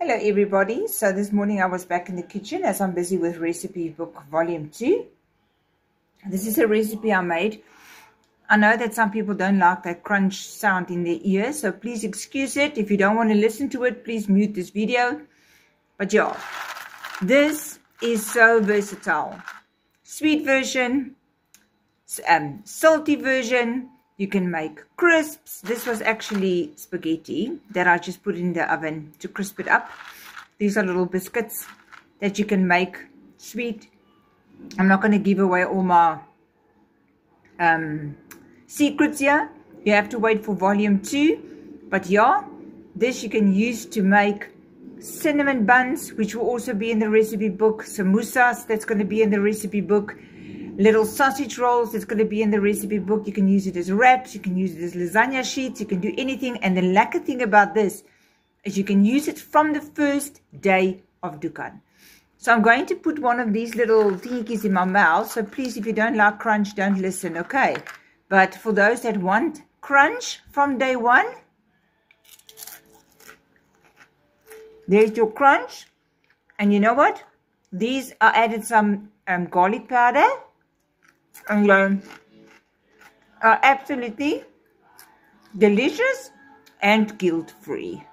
Hello everybody. So this morning I was back in the kitchen as I'm busy with recipe book volume 2. This is a recipe I made. I know that some people don't like that crunch sound in their ears, so please excuse it. If you don't want to listen to it, please mute this video. But yeah, this is so versatile. Sweet version, salty version. You can make crisps. This was actually spaghetti that I just put in the oven to crisp it up. These are little biscuits that you can make sweet. I'm not going to give away all my secrets here. You have to wait for volume 2. But yeah, this you can use to make cinnamon buns, which will also be in the recipe book. Samosas, that's going to be in the recipe book. Little sausage rolls, that's going to be in the recipe book. You can use it as wraps, you can use it as lasagna sheets, you can do anything. And the lucky thing about this is you can use it from the first day of Dukan. So I'm going to put one of these little thingies in my mouth. So please, if you don't like crunch, don't listen, okay? But for those that want crunch from day one, there's your crunch. And you know what? These I added some garlic powder. And are absolutely delicious and guilt-free.